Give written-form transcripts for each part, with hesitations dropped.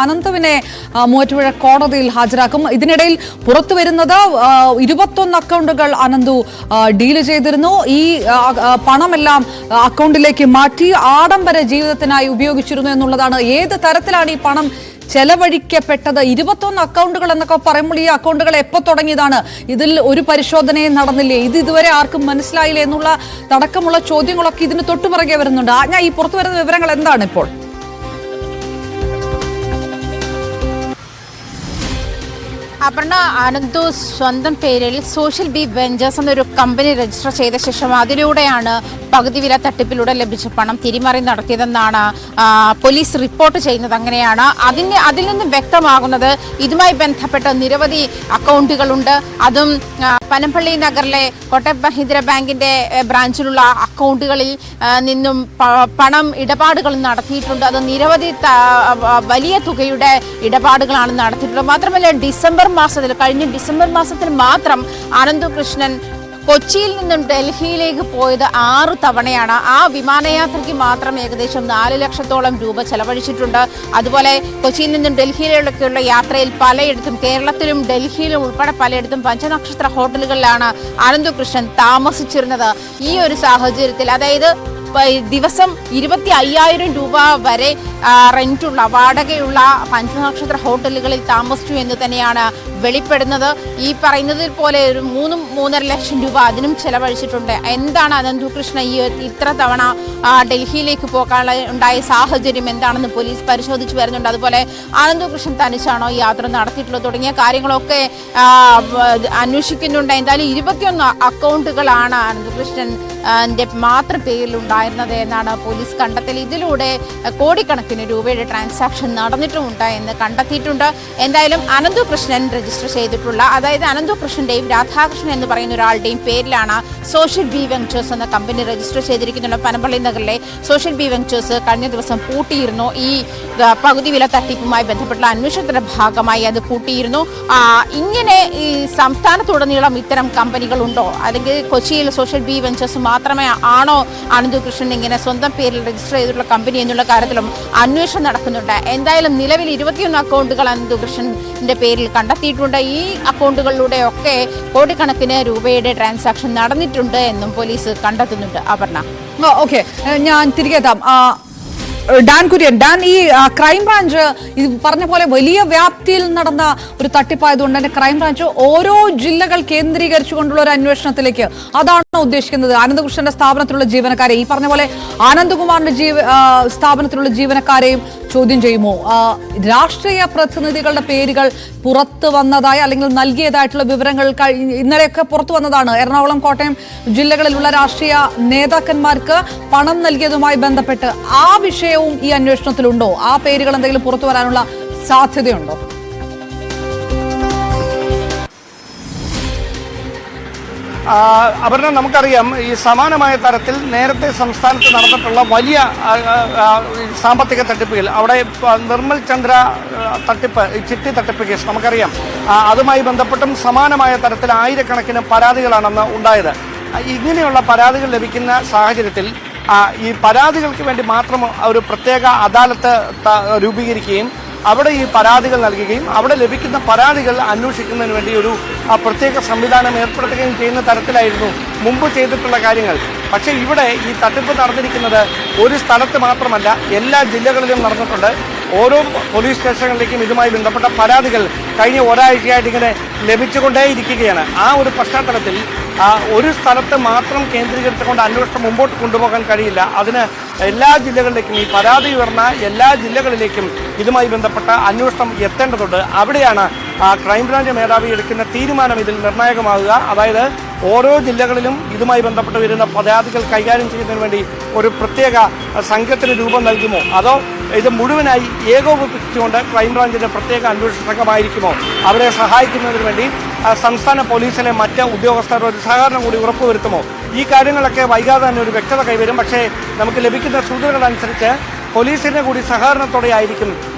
അനന്തുവിനെ മൂവാറ്റുപുഴ കോടതിയിൽ ഹാജരാക്കും. ഇതിനിടയിൽ പുറത്തു വരുന്നത് 21 അക്കൗണ്ടുകൾ അനന്തു ഡീല് ചെയ്തിരുന്നു. ഈ പണമെല്ലാം അക്കൗണ്ടിലേക്ക് മാറ്റി ആഡംബര ജീവിതത്തിനായി ഉപയോഗിച്ചിരുന്നു എന്നുള്ളതാണ്. ഏത് തരത്തിലാണ് ഈ പണം ചെലവഴിക്കപ്പെട്ടത്? 21 അക്കൗണ്ടുകൾ എന്നൊക്കെ പറയുമ്പോൾ ഈ അക്കൗണ്ടുകൾ എപ്പോൾ തുടങ്ങിയതാണ്? ഇതിൽ ഒരു പരിശോധനയും നടന്നില്ലേ? ഇത് ഇതുവരെ ആർക്കും മനസ്സിലായില്ലേ എന്നുള്ള തടക്കമുള്ള ചോദ്യങ്ങളൊക്കെ ഇതിന് തൊട്ടുപിറകെ വരുന്നുണ്ട്. ഈ പുറത്തു വരുന്ന വിവരങ്ങൾ എന്താണ് ഇപ്പോൾ? അപർണ, അനന്തു സ്വന്തം പേരിൽ സോഷ്യൽ ബി വെഞ്ചേഴ്സ് എന്നൊരു കമ്പനി രജിസ്റ്റർ ചെയ്ത ശേഷം അതിലൂടെയാണ് പകുതി വില തട്ടിപ്പിലൂടെ ലഭിച്ച പണം തിരിമറി നടത്തിയതെന്നാണ് പോലീസ് റിപ്പോർട്ട് ചെയ്യുന്നത്. അങ്ങനെയാണ് അതിൽ നിന്നും വ്യക്തമാകുന്നത് ഇതുമായി ബന്ധപ്പെട്ട നിരവധി അക്കൗണ്ടുകളുണ്ട്. അതും പനമ്പള്ളി നഗറിലെ കോട്ടക് മഹീന്ദ്ര ബാങ്കിന്റെ ബ്രാഞ്ചിലുള്ള അക്കൗണ്ടുകളിൽ നിന്നും പണം ഇടപാടുകൾ നടത്തിയിട്ടുണ്ട്. അത് നിരവധി വലിയ തുകയുടെ ഇടപാടുകളാണ് നടത്തിയിട്ടുള്ളത്. മാത്രമല്ല കഴിഞ്ഞ ഡിസംബർ മാസത്തിൽ മാത്രം അനന്തു കൃഷ്ണൻ കൊച്ചിയിൽ നിന്നും ഡൽഹിയിലേക്ക് പോയത് 6 തവണയാണ്. ആ വിമാനയാത്രയ്ക്ക് മാത്രം ഏകദേശം 4 ലക്ഷത്തോളം രൂപ ചെലവഴിച്ചിട്ടുണ്ട്. അതുപോലെ കൊച്ചിയിൽ നിന്നും ഡൽഹിയിലേക്കുള്ള യാത്രയിൽ പലയിടത്തും, കേരളത്തിലും ഡൽഹിയിലും ഉൾപ്പെടെ പലയിടത്തും പഞ്ചനക്ഷത്ര ഹോട്ടലുകളിലാണ് അനന്തു കൃഷ്ണൻ താമസിച്ചിരുന്നത്. ഈ ഒരു സാഹചര്യത്തിൽ, അതായത് ദിവസം 25,000 രൂപ വരെ റെന്റുള്ള, വാടകയുള്ള പഞ്ചനക്ഷത്ര ഹോട്ടലുകളിൽ താമസിച്ചു എന്ന് തന്നെയാണ് വെളിപ്പെടുന്നത്. ഈ പറയുന്നതിൽ പോലെ ഒരു 3-3.5 ലക്ഷം രൂപ അതിനും ചെലവഴിച്ചിട്ടുണ്ട്. എന്താണ് അനന്തു കൃഷ്ണ ഇത്ര തവണ ഡൽഹിയിലേക്ക് പോകാനുള്ള ഉണ്ടായ സാഹചര്യം എന്താണെന്ന് പോലീസ് പരിശോധിച്ച് വരുന്നുണ്ട്. അതുപോലെ അനന്തു കൃഷ്ണൻ തനിച്ചാണോ യാത്ര നടത്തിയിട്ടുള്ളത് തുടങ്ങിയ കാര്യങ്ങളൊക്കെ അന്വേഷിക്കുന്നുണ്ട്. എന്തായാലും 21 അക്കൗണ്ടുകളാണ് അനന്തു കൃഷ്ണന്റെ മാത്രം പേരിലുണ്ടായിരുന്നത് എന്നാണ് പോലീസ് കണ്ടെത്തൽ. ഇതിലൂടെ കോടിക്കണക്കിന് രൂപയുടെ ട്രാൻസാക്ഷൻ നടന്നിട്ടുമുണ്ട് എന്ന് കണ്ടെത്തിയിട്ടുണ്ട്. എന്തായാലും അനന്തു കൃഷ്ണൻ രജിസ്റ്റർ ചെയ്തിട്ടുള്ള, അതായത് അനന്തു കൃഷ്ണന്റെയും രാധാകൃഷ്ണൻ എന്ന് പറയുന്ന ഒരാളുടെയും പേരിലാണ് സോഷ്യൽ ബി വെഞ്ചേഴ്സ് എന്ന കമ്പനി രജിസ്റ്റർ ചെയ്തിരിക്കുന്നുണ്ട്. പനമ്പള്ളി നഗറിലെ സോഷ്യൽ ബി വെഞ്ചേഴ്സ് കഴിഞ്ഞ ദിവസം പൂട്ടിയിരുന്നു. ഈ പകുതി വില തട്ടിപ്പുമായി ബന്ധപ്പെട്ടുള്ള അന്വേഷണത്തിന്റെ ഭാഗമായി അത് പൂട്ടിയിരുന്നു. ഇങ്ങനെ ഈ സംസ്ഥാനത്തുടനീളം ഇത്തരം കമ്പനികൾ ഉണ്ടോ, അല്ലെങ്കിൽ കൊച്ചിയിൽ സോഷ്യൽ ബി വെഞ്ചേഴ്സ് മാത്രമേ ആണോ അനന്തു കൃഷ്ണൻ ഇങ്ങനെ സ്വന്തം പേരിൽ രജിസ്റ്റർ ചെയ്തിട്ടുള്ള കമ്പനി എന്നുള്ള കാര്യത്തിലും അന്വേഷണം നടക്കുന്നുണ്ട്. എന്തായാലും നിലവിൽ 21 അക്കൗണ്ടുകൾ അനന്തു കൃഷ്ണന്റെ പേരിൽ കണ്ടെത്തിയിട്ടുണ്ട്. ഈ അക്കൗണ്ടുകളിലൂടെയൊക്കെ കോടിക്കണക്കിന് രൂപയുടെ ട്രാൻസാക്ഷൻ നടന്നിട്ടുണ്ട് എന്നും പോലീസ് കണ്ടെത്തുന്നുണ്ട്. അപർണ, ഓക്കെ, ഞാൻ തിരികെ എത്താം. ഡാൻ കുര്യൻ, ഈ ക്രൈംബ്രാഞ്ച് പറഞ്ഞ പോലെ വലിയ വ്യാപ്തിയിൽ നടന്ന ഒരു തട്ടിപ്പായതുകൊണ്ട് തന്നെ ക്രൈംബ്രാഞ്ച് ഓരോ ജില്ലകൾ കേന്ദ്രീകരിച്ചുകൊണ്ടുള്ള ഒരു അന്വേഷണത്തിലേക്ക് അതാണ് ഉദ്ദേശിക്കുന്നത്. അനന്തകൃഷ്ണന്റെ സ്ഥാപനത്തിലുള്ള ജീവനക്കാരെ, ഈ പറഞ്ഞ പോലെ ആനന്ദകുമാറിന്റെ സ്ഥാപനത്തിലുള്ള ജീവനക്കാരെയും ചോദ്യം ചെയ്യുമോ? രാഷ്ട്രീയ പ്രതിനിധികളുടെ പേരുകൾ പുറത്തു വന്നതായി അല്ലെങ്കിൽ നൽകിയതായിട്ടുള്ള വിവരങ്ങൾ ഇന്നലെയൊക്കെ പുറത്തു വന്നതാണ്. എറണാകുളം, കോട്ടയം ജില്ലകളിലുള്ള രാഷ്ട്രീയ നേതാക്കന്മാർക്ക് പണം നൽകിയതുമായി ബന്ധപ്പെട്ട് ആ വിഷയവും ഈ അന്വേഷണത്തിലുണ്ടോ? ആ പേരുകൾ എന്തെങ്കിലും പുറത്തു വരാനുള്ള സാധ്യതയുണ്ടോ? അപർണ, നമുക്കറിയാം ഈ സമാനമായ തരത്തിൽ നേരത്തെ സംസ്ഥാനത്ത് നടന്നിട്ടുള്ള വലിയ സാമ്പത്തിക തട്ടിപ്പുകൾ, അവിടെ നിർമ്മൽ ചന്ദ്ര തട്ടിപ്പ്, ചിട്ടി തട്ടിപ്പ് കേസ് നമുക്കറിയാം. അതുമായി ബന്ധപ്പെട്ടും സമാനമായ തരത്തിൽ ആയിരക്കണക്കിന് പരാതികളാണെന്ന് ഉണ്ടായത്. ഇങ്ങനെയുള്ള പരാതികൾ ലഭിക്കുന്ന സാഹചര്യത്തിൽ ഈ പരാതികൾക്ക് വേണ്ടി മാത്രം ഒരു പ്രത്യേക അദാലത്ത് രൂപീകരിക്കുകയും അവിടെ ഈ പരാതികൾ നൽകുകയും അവിടെ ലഭിക്കുന്ന പരാതികൾ അന്വേഷിക്കുന്നതിന് വേണ്ടി ഒരു പ്രത്യേക സംവിധാനം ഏർപ്പെടുത്തുകയും ചെയ്യുന്ന തരത്തിലായിരുന്നു മുമ്പ് ചെയ്തിട്ടുള്ള കാര്യങ്ങൾ. പക്ഷേ ഇവിടെ ഈ തട്ടിപ്പ് നടന്നിരിക്കുന്നത് ഒരു സ്ഥലത്ത് മാത്രമല്ല, എല്ലാ ജില്ലകളിലും നടന്നിട്ടുണ്ട്. ഓരോ പോലീസ് സ്റ്റേഷനുകളിലേക്കും ഇതുമായി ബന്ധപ്പെട്ട പരാതികൾ കഴിഞ്ഞ ഒരാഴ്ചയായിട്ട് ഇങ്ങനെ ലഭിച്ചുകൊണ്ടേയിരിക്കുകയാണ്. ആ ഒരു പശ്ചാത്തലത്തിൽ ഒരു സ്ഥലത്ത് മാത്രം കേന്ദ്രീകരിച്ചുകൊണ്ട് അന്വേഷണം മുമ്പോട്ട് കൊണ്ടുപോകാൻ കഴിയില്ല. അതിന് എല്ലാ ജില്ലകളിലേക്കും, ഈ പരാതി ഉയർന്ന എല്ലാ ജില്ലകളിലേക്കും ഇതുമായി ബന്ധപ്പെട്ട അന്വേഷണം എത്തേണ്ടതുണ്ട്. അവിടെയാണ് ക്രൈംബ്രാഞ്ച് മേധാവി എടുക്കുന്ന തീരുമാനം ഇതിൽ നിർണായകമാകുക. അതായത് ഓരോ ജില്ലകളിലും ഇതുമായി ബന്ധപ്പെട്ട് വരുന്ന പരാതികൾ കൈകാര്യം ചെയ്യുന്നതിന് വേണ്ടി ഒരു പ്രത്യേക സംഘത്തിന് രൂപം നൽകുമോ, അതോ ഇത് മുഴുവനായി ഏകോപിപ്പിച്ചുകൊണ്ട് ക്രൈംബ്രാഞ്ചിന്റെ പ്രത്യേക അന്വേഷണ സംഘമായിരിക്കുമോ? അവരെ സഹായിക്കുന്നതിന് വേണ്ടി സംസ്ഥാന പോലീസിലെ മറ്റ് ഉദ്യോഗസ്ഥർ ഒരു സഹകരണം കൂടി ഉറപ്പുവരുത്തുമോ? ഈ കാര്യങ്ങളൊക്കെ വൈകാതെ തന്നെ ഒരു വ്യക്തത കൈവരും. പക്ഷേ നമുക്ക് ലഭിക്കുന്ന സൂചനകളനുസരിച്ച് പോലീസിന്റെ കൂടി സഹകരണത്തോടെ ആയിരിക്കും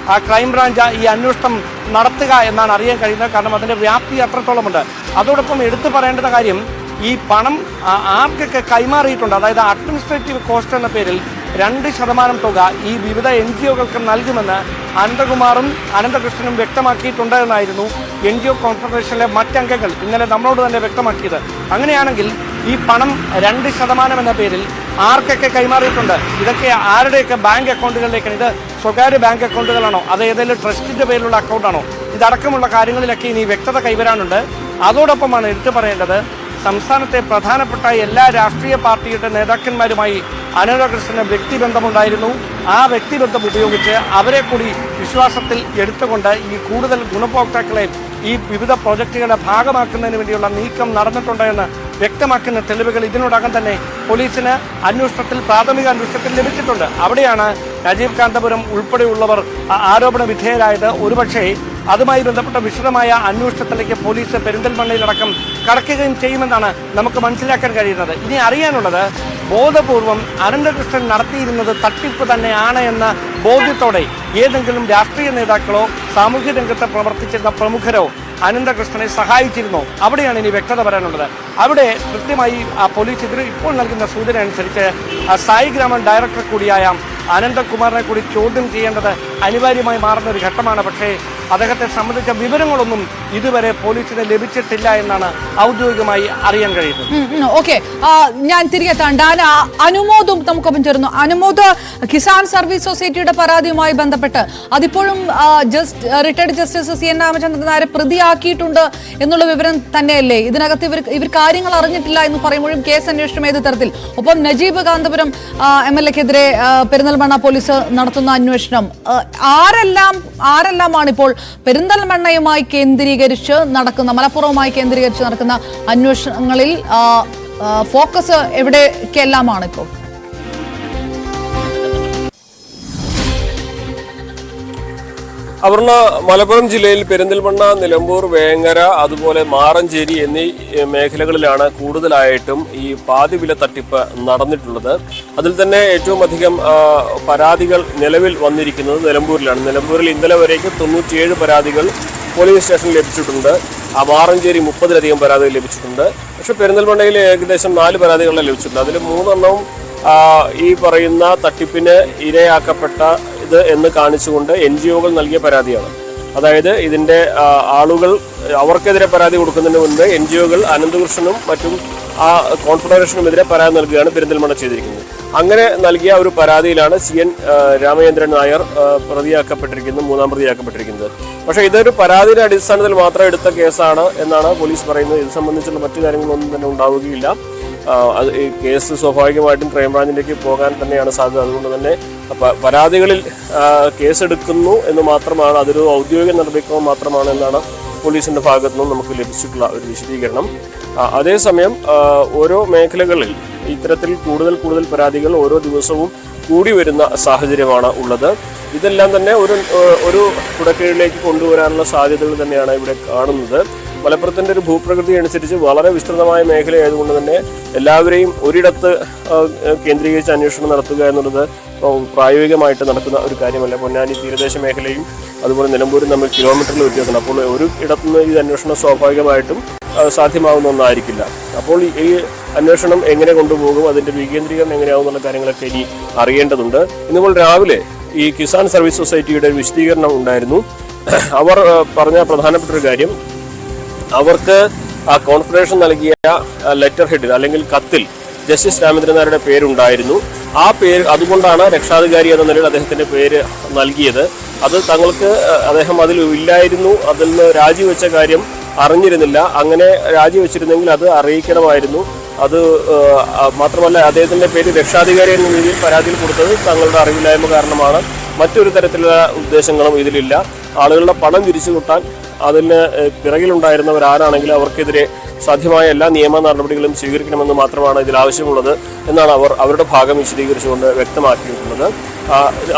ക്രൈംബ്രാഞ്ച് ഈ അന്വേഷണം നടത്തുക എന്നാണ് അറിയാൻ കഴിയുന്നത്. കാരണം അതിന്റെ വ്യാപ്തി അത്രത്തോളമുണ്ട്. അതോടൊപ്പം എടുത്തു പറയേണ്ട കാര്യം, ഈ പണം ആർക്കൊക്കെ കൈമാറിയിട്ടുണ്ട്, അതായത് അഡ്മിനിസ്ട്രേറ്റീവ് കോസ്റ്റ് എന്ന പേരിൽ 2% തുക ഈ വിവിധ NGOകൾക്ക് നൽകുമെന്ന് അനന്തകുമാറും അനന്തകൃഷ്ണനും വ്യക്തമാക്കിയിട്ടുണ്ട് എന്നായിരുന്നു NGO കോൺഫെഡറേഷനിലെ മറ്റംഗങ്ങൾ ഇന്നലെ നമ്മളോട് തന്നെ വ്യക്തമാക്കിയത്. അങ്ങനെയാണെങ്കിൽ ഈ പണം 2% എന്ന പേരിൽ ആർക്കൊക്കെ കൈമാറിയിട്ടുണ്ട്? ഇതൊക്കെ ആരുടെയൊക്കെ ബാങ്ക് അക്കൗണ്ടുകളിലേക്കാണ്? ഇത് സ്വകാര്യ ബാങ്ക് അക്കൗണ്ടുകളാണോ, അത് ഏതെങ്കിലും ട്രസ്റ്റിന്റെ പേരിലുള്ള അക്കൗണ്ടാണോ? ഇതടക്കമുള്ള കാര്യങ്ങളിലൊക്കെ ഇനി വ്യക്തത കൈവരാനുണ്ട്. അതോടൊപ്പമാണ് എടുത്തു പറയേണ്ടത്, സംസ്ഥാനത്തെ പ്രധാനപ്പെട്ട എല്ലാ രാഷ്ട്രീയ പാർട്ടിയുടെ നേതാക്കന്മാരുമായി അനന്തകൃഷ്ണന് വ്യക്തിബന്ധമുണ്ടായിരുന്നു. ആ വ്യക്തിബന്ധം ഉപയോഗിച്ച് അവരെ കൂടി വിശ്വാസത്തിൽ എടുത്തുകൊണ്ട് ഈ കൂടുതൽ ഗുണഭോക്താക്കളെ ഈ വിവിധ പ്രോജക്റ്റുകളുടെ ഭാഗമാക്കുന്നതിന് വേണ്ടിയുള്ള നീക്കം നടന്നിട്ടുണ്ട് എന്ന് വ്യക്തമാക്കുന്ന തെളിവുകൾ ഇതിനോടകം തന്നെ പോലീസിന് പ്രാഥമിക അന്വേഷണത്തിൽ ലഭിച്ചിട്ടുണ്ട്. അവിടെയാണ് രാജീവ് കാന്തപുരം ഉൾപ്പെടെയുള്ളവർ ആരോപണ വിധേയരായത്. ഒരുപക്ഷേ അതുമായി ബന്ധപ്പെട്ട വിശദമായ അന്വേഷണത്തിലേക്ക് പോലീസ് പെരിന്തൽമണ്ണയിലടക്കം കടക്കുകയും ചെയ്യുമെന്നാണ് നമുക്ക് മനസ്സിലാക്കാൻ കഴിയുന്നത്. ഇനി അറിയാനുള്ളത്, ബോധപൂർവം അനന്തകൃഷ്ണൻ നടത്തിയിരുന്നത് തട്ടിപ്പ് തന്നെയാണ് എന്ന ബോധ്യത്തോടെ ഏതെങ്കിലും രാഷ്ട്രീയ നേതാക്കളോ സാമൂഹ്യ രംഗത്ത് പ്രവർത്തിച്ചിരുന്ന പ്രമുഖരോ അനന്തകൃഷ്ണനെ സഹായിച്ചിരുന്നോ? അവിടെയാണ് ഇനി വ്യക്തത വരാനുള്ളത്. അവിടെ കൃത്യമായി പോലീസ് ഇപ്പോൾ നൽകുന്ന സൂചന അനുസരിച്ച് സായി ഗ്രാമം ഡയറക്ടർ കൂടിയായ അനന്തകുമാറിനെ കൂടി ചോദ്യം ചെയ്യേണ്ടത് അനിവാര്യമായി മാറുന്ന ഒരു ഘട്ടമാണ്. പക്ഷേ അദ്ദേഹത്തെ സംബന്ധിച്ച വിവരങ്ങളൊന്നും ഇതുവരെ പോലീസിന് ലഭിച്ചിട്ടില്ല എന്നാണ് ഔദ്യോഗികമായി അറിയാൻ കഴിയുന്നത്. ഓക്കെ, ഞാൻ തിരികെ താണ്ടാൻ അനുമോദും നമുക്കൊപ്പം ചേരുന്നു. അനുമോദ്, കിസാൻ സർവീസ് സൊസൈറ്റിയുടെ പരാതിയുമായി ബന്ധപ്പെട്ട് അതിപ്പോഴും റിട്ടയർഡ് ജസ്റ്റിസ് CN രാമചന്ദ്രൻ നായരെ പ്രതിയാക്കിയിട്ടുണ്ട് എന്നുള്ള വിവരം തന്നെയല്ലേ? ഇതിനകത്ത് ഇവർ കാര്യങ്ങൾ അറിഞ്ഞിട്ടില്ല എന്ന് പറയുമ്പോഴും കേസ് അന്വേഷണം ഏത് തരത്തിൽ? ഒപ്പം നജീബ് കാന്തപുരം MLA-ക്കെതിരെ പെരിന്തൽമണ്ണ പോലീസ് നടത്തുന്ന അന്വേഷണം ആരെല്ലാമാണ് ഇപ്പോൾ പെരിന്തൽമണ്ണയുമായി കേന്ദ്രീകരിച്ച് നടക്കുന്ന, മലപ്പുറവുമായി കേന്ദ്രീകരിച്ച് നടക്കുന്ന അന്വേഷണങ്ങളിൽ ഫോക്കസ് എവിടേക്കെല്ലാമാണ് ഇപ്പോൾ? അപർണ, മലപ്പുറം ജില്ലയിൽ പെരിന്തൽമണ്ണ, നിലമ്പൂർ, വേങ്ങര, അതുപോലെ മാറഞ്ചേരി എന്നീ മേഖലകളിലാണ് കൂടുതലായിട്ടും ഈ പാതിവില തട്ടിപ്പ് നടന്നിട്ടുള്ളത്. അതിൽ തന്നെ ഏറ്റവും അധികം പരാതികൾ നിലവിൽ വന്നിരിക്കുന്നത് നിലമ്പൂരിലാണ്. നിലമ്പൂരിൽ ഇന്നലെ വരേക്കും 97 പരാതികൾ പോലീസ് സ്റ്റേഷനിൽ ലഭിച്ചിട്ടുണ്ട്. മാറഞ്ചേരി 30-ലധികം പരാതികൾ ലഭിച്ചിട്ടുണ്ട്. പക്ഷെ പെരിന്തൽമണ്ണയിൽ ഏകദേശം 4 പരാതികളെ ലഭിച്ചിട്ടുണ്ട്. അതിൽ 3 എണ്ണവും ഈ പറയുന്ന തട്ടിപ്പിന് ഇരയാക്കപ്പെട്ട ഇത് എന്ന് കാണിച്ചുകൊണ്ട് NGOകൾ നൽകിയ പരാതിയാണ്. അതായത് ഇതിന്റെ ആളുകൾ അവർക്കെതിരെ പരാതി കൊടുക്കുന്നതിന് മുൻപ് NGOകൾ അനന്തകൃഷ്ണനും മറ്റും ആ കോൺഫെഡറേഷനുമെതിരെ പരാതി നൽകുകയാണ് പെരിന്തൽമണ്ണ ചെയ്തിരിക്കുന്നത്. അങ്ങനെ നൽകിയ ഒരു പരാതിയിലാണ് CN രാമചന്ദ്രൻ നായർ പ്രതിയാക്കപ്പെട്ടിരിക്കുന്നത്, 3ാം പ്രതിയാക്കപ്പെട്ടിരിക്കുന്നത്. പക്ഷേ ഇതൊരു പരാതിയുടെ അടിസ്ഥാനത്തിൽ മാത്രം എടുത്ത കേസാണ് എന്നാണ് പോലീസ് പറയുന്നത്. ഇത് സംബന്ധിച്ചുള്ള മറ്റു കാര്യങ്ങളൊന്നും തന്നെ ഉണ്ടാവുകയില്ല. ഈ കേസ് സ്വാഭാവികമായിട്ടും ക്രൈംബ്രാഞ്ചിലേക്ക് പോകാൻ തന്നെയാണ് സാധ്യത. അതുകൊണ്ട് തന്നെ പരാതികളിൽ കേസെടുക്കുന്നു എന്ന് മാത്രമാണ്, അതൊരു ഔദ്യോഗിക നടപടിക്രമം മാത്രമാണ് എന്നാണ് പോലീസിന്റെ ഭാഗത്തു നിന്നും നമുക്ക് ലഭിച്ചിട്ടുള്ള ഒരു വിശദീകരണം. അതേസമയം ഓരോ മേഖലകളിൽ ഇത്തരത്തിൽ കൂടുതൽ പരാതികൾ ഓരോ ദിവസവും കൂടി വരുന്ന സാഹചര്യമാണ് ഉള്ളത്. ഇതെല്ലാം തന്നെ ഒരു കുടക്കീഴിലേക്ക് കൊണ്ടുവരാനുള്ള സാധ്യതകൾ തന്നെയാണ് ഇവിടെ കാണുന്നത്. മലപ്പുറത്തിന്റെ ഒരു ഭൂപ്രകൃതി അനുസരിച്ച് വളരെ വിസ്തൃതമായ മേഖലയായതുകൊണ്ട് തന്നെ എല്ലാവരെയും ഒരിടത്ത് കേന്ദ്രീകരിച്ച് അന്വേഷണം നടത്തുക എന്നുള്ളത് പ്രായോഗികമായിട്ട് നടക്കുന്ന ഒരു കാര്യമല്ല. പൊന്നാനി തീരദേശ മേഖലയും അതുപോലെ നിലമ്പൂരും തമ്മിൽ കിലോമീറ്ററിൽ വ്യത്യാസമാണ്. അപ്പോൾ ഒരു ഇടത്തുനിന്ന് ഈ അന്വേഷണം സ്വാഭാവികമായിട്ടും സാധ്യമാകുന്ന ഒന്നായിരിക്കില്ല. അപ്പോൾ ഈ അന്വേഷണം എങ്ങനെ കൊണ്ടുപോകും, അതിന്റെ വികേന്ദ്രീകരണം എങ്ങനെയാവും എന്നുള്ള കാര്യങ്ങളൊക്കെ ഇനി അറിയേണ്ടതുണ്ട്. ഇന്നിപ്പോൾ രാവിലെ ഈ കിസാൻ സർവീസ് സൊസൈറ്റിയുടെ വിശദീകരണം ഉണ്ടായിരുന്നു. അവർ പറഞ്ഞ പ്രധാനപ്പെട്ട ഒരു കാര്യം, അവർക്ക് ആ കോൺഫെഡറേഷൻ നൽകിയ ലെറ്റർ ഹെഡിൽ അല്ലെങ്കിൽ കത്തിൽ ജസ്റ്റിസ് രാമചന്ദ്രൻ നായരുടെ പേരുണ്ടായിരുന്നു. ആ പേര് അതുകൊണ്ടാണ് രക്ഷാധികാരി എന്ന നിലയിൽ അദ്ദേഹത്തിന്റെ പേര് നൽകിയത്. അത് തങ്ങൾക്ക് അദ്ദേഹം അതിൽ ഇല്ലായിരുന്നു, അതിൽ നിന്ന് രാജിവെച്ച കാര്യം അറിഞ്ഞിരുന്നില്ല. അങ്ങനെ രാജിവെച്ചിരുന്നെങ്കിൽ അത് അറിയിക്കണമായിരുന്നു. അത് മാത്രമല്ല, അദ്ദേഹത്തിന്റെ പേര് രക്ഷാധികാരി എന്ന രീതിയിൽ പരാതിയിൽ കൊടുത്തത് തങ്ങളുടെ അറിവില്ലായ്മ കാരണമാണ്. മറ്റൊരു തരത്തിലുള്ള ഉദ്ദേശങ്ങളും ഇതിലില്ല. ആളുകളുടെ പണം തിരിച്ചു കിട്ടാൻ അതിന് പിറകിലുണ്ടായിരുന്നവർ ആരാണെങ്കിലും അവർക്കെതിരെ സാധ്യമായ എല്ലാ നിയമ നടപടികളും സ്വീകരിക്കണമെന്ന് മാത്രമാണ് ഇതിൽ ആവശ്യമുള്ളത് എന്നാണ് അവരുടെ ഭാഗം വിശദീകരിച്ചുകൊണ്ട് വ്യക്തമാക്കിയിട്ടുള്ളത്.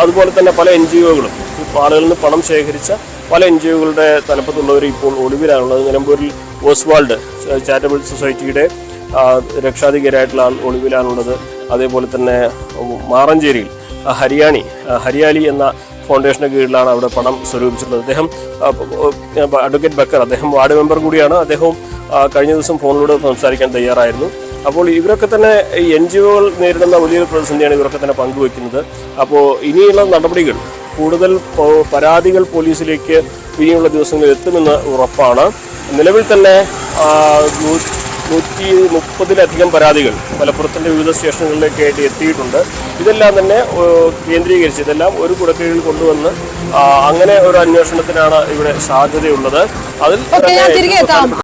അതുപോലെ തന്നെ പല NGOകളും ആളുകളിൽ നിന്ന് പണം ശേഖരിച്ച പല NGOകളുടെ തലപ്പത്തുള്ളവർ ഇപ്പോൾ ഒളിവിലാണുള്ളത്. നിലമ്പൂരിൽ ഓസ്വാൾഡ് ചാരിറ്റബിൾ സൊസൈറ്റിയുടെ രക്ഷാധികാരിയായിട്ടുള്ള ആൾ ഒളിവിലാണുള്ളത്. അതേപോലെ തന്നെ മാറഞ്ചേരിയിൽ ഹരിയാലി എന്ന ഫൗണ്ടേഷന് കീഴിലാണ് അവിടെ പണം സ്വരൂപിച്ചിട്ടുള്ളത്. അദ്ദേഹം അഡ്വക്കേറ്റ് ബക്കർ, അദ്ദേഹം വാർഡ് മെമ്പർ കൂടിയാണ്. അദ്ദേഹവും കഴിഞ്ഞ ദിവസം ഫോണിലൂടെ സംസാരിക്കാൻ തയ്യാറായിരുന്നു. അപ്പോൾ ഇവരൊക്കെ തന്നെ ഈ NGO-കൾ നേരിടുന്ന വലിയൊരു പ്രതിസന്ധിയാണ് ഇവരൊക്കെ തന്നെ പങ്കുവെക്കുന്നത്. അപ്പോൾ ഇനിയുള്ള നടപടികൾ, കൂടുതൽ പരാതികൾ പോലീസിലേക്ക് ഇനിയുള്ള ദിവസങ്ങളിൽ എത്തുമെന്ന് ഉറപ്പാണ്. നിലവിൽ തന്നെ 130-ലധികം പരാതികൾ മലപ്പുറത്തിൻ്റെ വിവിധ സ്റ്റേഷനുകളിലേക്കായിട്ട് എത്തിയിട്ടുണ്ട്. ഇതെല്ലാം തന്നെ കേന്ദ്രീകരിച്ച് ഇതെല്ലാം ഒരു കുടക്കീഴിൽ കൊണ്ടുവന്ന് അങ്ങനെ ഒരു അന്വേഷണത്തിനാണ് ഇവിടെ സാധ്യതയുള്ളത്. അതിൽ